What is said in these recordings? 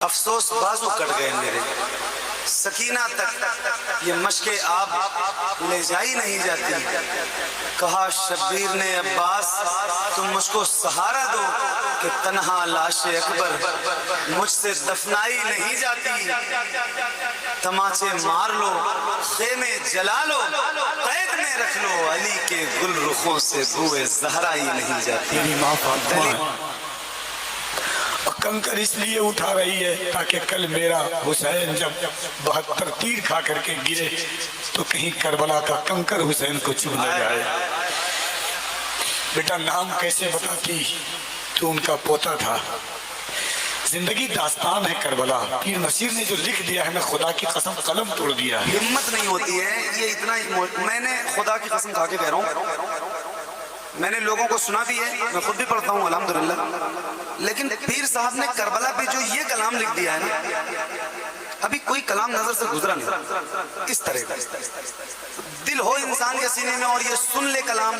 افسوس بازو کٹ گئے میرے، سکینہ تک یہ مشق آب لے جائی نہیں جاتی۔ کہا شبیر نے عباس تم مجھ کو سہارا دو کہ تنہا لاش اکبر مجھ سے دفنائی نہیں جاتی۔ تماچے مار لو، خیمے جلا لو، قید میں رکھ لو، علی کے گل رخوں سے بوئے زہرا ہی نہیں جاتی۔ میری ماں فاطمہ کنکر اس لیے اٹھا رہی ہے تاکہ کل میرا حسین جب 72 تیر کھا کر کے گرے تو کہیں کربلا کا کنکر حسین کو چھو نہ جائے۔ بیٹا نام کیسے بتاتی، تو ان کا پوتا تھا۔ زندگی داستان ہے کربلا، پیر نصیر نے جو لکھ دیا ہے میں خدا کی قسم قلم توڑ دیا ہے۔ ہمت نہیں ہوتی ہے یہ اتنا، میں نے خدا کی قسم کھا کے کہہ رہا ہوں، میں نے لوگوں کو سنا بھی ہے، میں خود بھی پڑھتا ہوں الحمدللہ، لیکن پیر صاحب نے کربلا پہ جو یہ کلام لکھ دیا ہے نا، ابھی کوئی کلام نظر سے گزرا نہیں اس طرح کا۔ دل ہو انسان کے سینے میں اور یہ سن لے کلام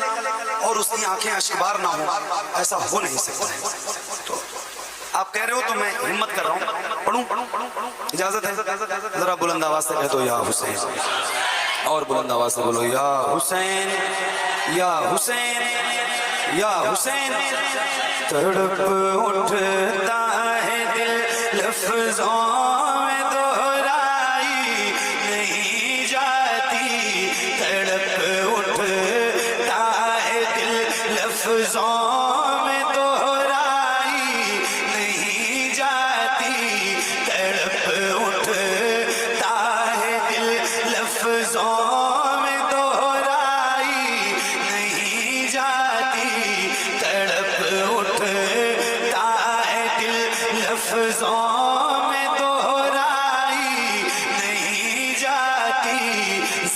اور اس کی آنکھیں اشکبار نہ ہو، ایسا ہو نہیں سکتا۔ تو آپ کہہ رہے ہو تو میں ہمت کر رہا ہوں، پڑھوں؟ اجازت ہے؟ ذرا بلند آواز سے کہہ دو یا حسین، اور بلند آواز سے بولو یا حسین یا حسین یا حسین۔ تڑپ اٹھتا ہے دل لفظوں میں دہرائی نہیں جاتی، تڑپ اٹھتا ہے دل لفظوں میں دہرائی نہیں جاتی، تڑپ اٹھتا ہے دل لفظوں میں دہرائی نہیں جاتی، تڑپ اٹھتا ہے دل لفظوں میں دہرائی نہیں جاتی،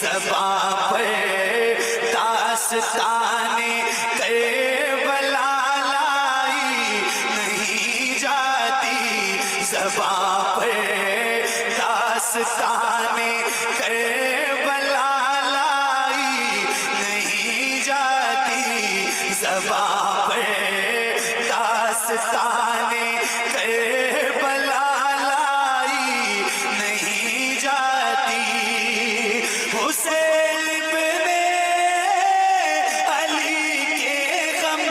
زباں پر داستان کربلا لائی نہیں جاتی، زباں پر داستان کربلا لائی نہیں جاتی، زباں پر داستان کربلا لائی نہیں جاتی۔ حسین ابن علی کے غم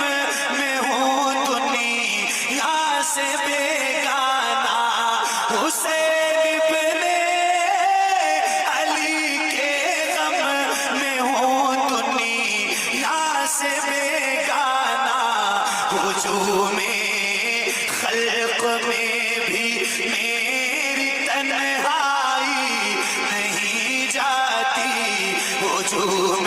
میں ہوں دنیا سے بیگانہ، حسین ابن علی کے غم میں ہوں دنیا سے بیگانہ، ہجوم خلق میں بھی میری تنہائی نہیں جاتی، ہجوم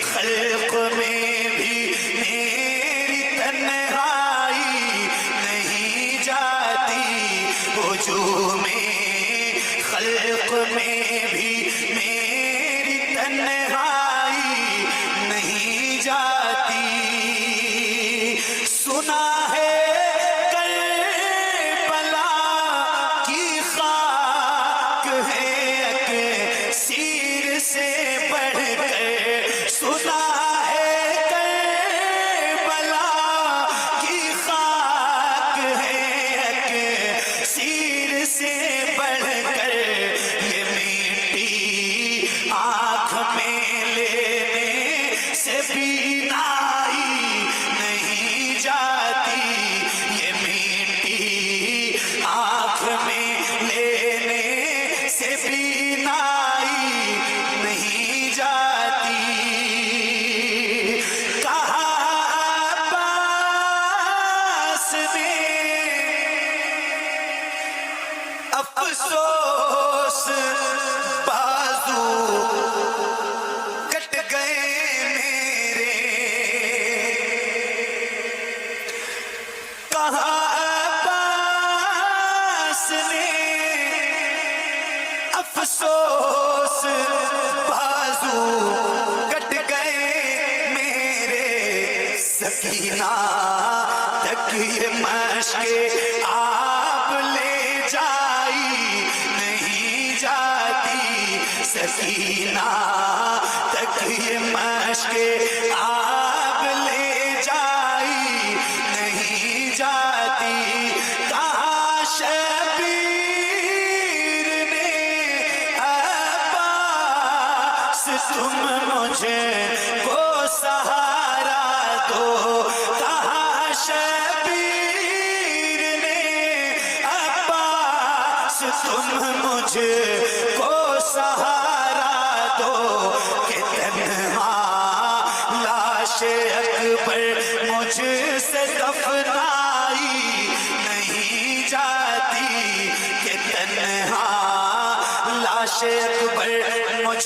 خلق میں بھی میری تنہائی نہیں جاتی، ہجوم خلق میں بھی میری تنہائی نہیں جاتی۔ سنا ہے کربلا کی خاک ہے اکسیر سے بڑھ کر، سنا ہے کربلا کی خاک ہے اکسیر سے بڑھ کر، یہ میٹھی آنکھ میں لینے سے بینائی نہیں جاتی، یہ میٹھی آنکھ میں لینے سے بینائی نہیں جاتی۔ کہا عباس نے افسوس بازو کٹ گئے میرے، کہا عباس نے افسوس بازو کٹ گئے میرے، سکینہ تک یہ مشق آپ لے جائی نہیں جاتی، سکینہ تک یہ مشق آپ لے جائی نہیں جاتی، کہاں شب تم مجھے کو سہارا دو، کہاں شبیر نے عباس تم مجھے کو سہارا دو، کہ تنہا لاش اکبر مجھ سے دفنائی نہیں جاتی، کہ تنہا لاش اکبر مجھ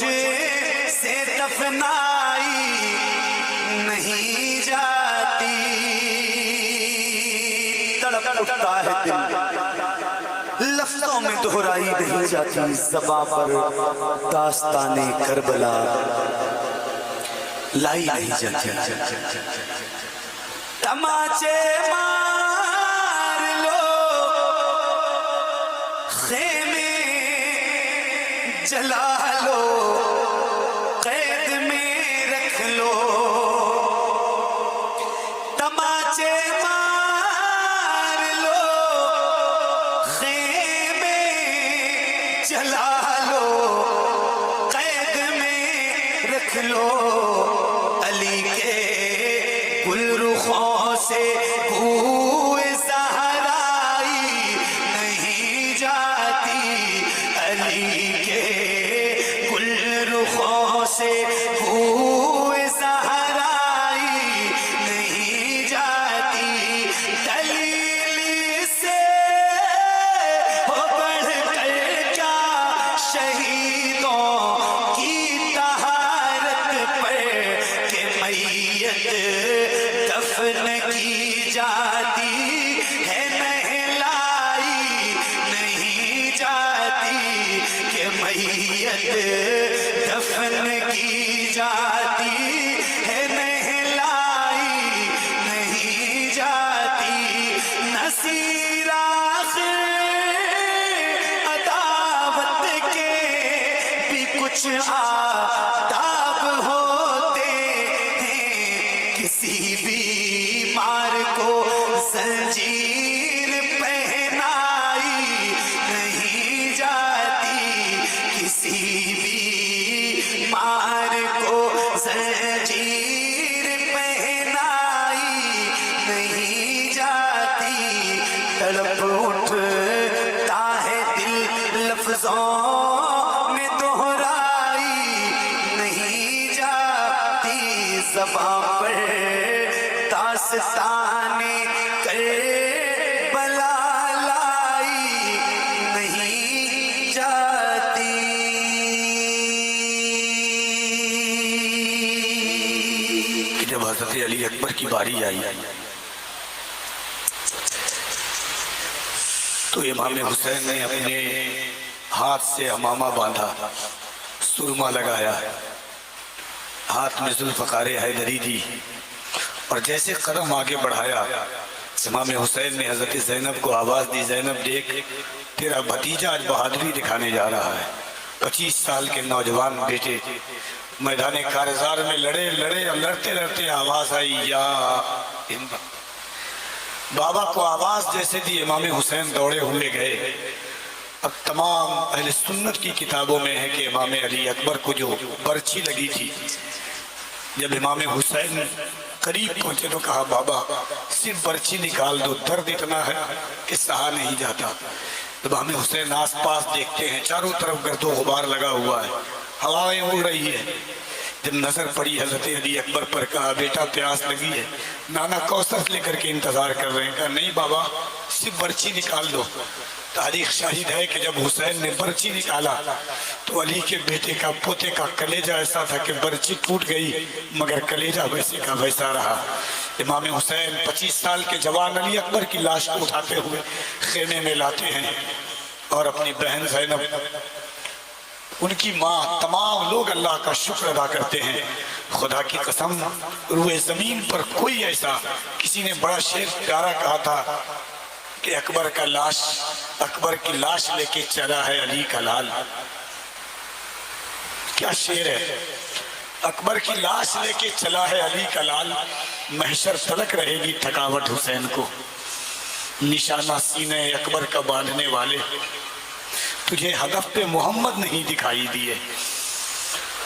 سے دفنائی نہیں جاتی۔ تڑپ اٹھتا ہے دل، لفظوں میں دہرائی نہیں جاتی، زباں پر داستان کربلا لائی نہیں جاتی۔ تماچے مار لو، خیمے جلا لو، قید میں رکھ لو، تماچے مار لو، خیمے جلا لو، قید میں رکھ لو، علی کے گل رخوں سے بوئے زہرائی نہیں جاتی، علی کے گل رخوں سے بوئے زہرائی نہیں جاتی، دلیل سے ہو بڑھ کر کیا شہیدوں کی طہارت پر، کہ میت دفن کی جاتی ہے نہلائی نہیں جاتی، کہ میت دفن کی جاتی ہے نہلائی نہیں جاتی، نصیر آخر عداوت کے بھی کچھ آداب ہوتے ہیں، کسی بیمار کو زنجیر پہنائی نہیں جاتی، کسی بیمار کو زنجیر پہنائی نہیں جاتی، تڑپ اٹھتا ہے دل لفظوں میں دہرائی نہیں جاتی، زباں پر داستان کربلا لائی نہیں جاتی۔ کہ جب حضرت علی اکبر کی باری آئی تو امام حسین نے اپنے ہاتھ سے امامہ باندھا، سرما لگایا، ہاتھ میں ذوالفقار حیدری دی، اور جیسے قدم آگے بڑھایا امام حسین نے حضرت زینب کو آواز دی، زینب دیکھ تیرا بھتیجا آج بہادری دکھانے جا رہا ہے۔ 25 سال کے نوجوان بیٹے میدان کارزار میں لڑے اور لڑتے لڑتے آواز آئی یا ہند۔ بابا کو آواز جیسے دی امام حسین دوڑے ہوئے گئے۔ اب تمام اہل سنت کی کتابوں میں ہے کہ امام علی اکبر کو جو برچھی لگی تھی، جب امام حسین قریب پہنچے تو کہا بابا صرف برچھی نکال دو، درد اتنا ہے کہ سہا نہیں جاتا۔ امام حسین آس پاس دیکھتے ہیں، چاروں طرف گرد و غبار لگا ہوا ہے، ہوائیں اڑ رہی ہے۔ جب نظر پڑی حضرت علی اکبر پر، کہا بیٹا پیاس لگی ہے، نانا کوثر لے کر کے انتظار کر رہے ہیں۔ کہا نہیں بابا صرف برچھی نکال دو۔ تاریخ شاہد ہے کہ جب حسین نے برچھی نکالا تو علی کے بیٹے کا پوتے کا کلیجہ ایسا تھا کہ برچھی ٹوٹ گئی مگر کلیجہ ویسے کا ویسا رہا۔ امام حسین 25 سال کے جوان علی اکبر کی لاش کو اٹھاتے ہوئے خیمے میں لاتے ہیں، اور اپنی بہن زینب، ان کی ماں، تمام لوگ اللہ کا شکر ادا کرتے ہیں۔ خدا کی قسم روئے زمین پر کوئی ایسا، کسی نے بڑا شعر پیارا کہا تھا کہ اکبر کی لاش لے کے چلا ہے علی کا لال۔ کیا شعر ہے، اکبر کی لاش لے کے چلا ہے علی کا لال، محشر تلک رہے گی تھکاوٹ حسین کو، نشانہ سینے اکبر کا باندھنے والے، تجھے ہدف پہ محمد نہیں دکھائی دیے۔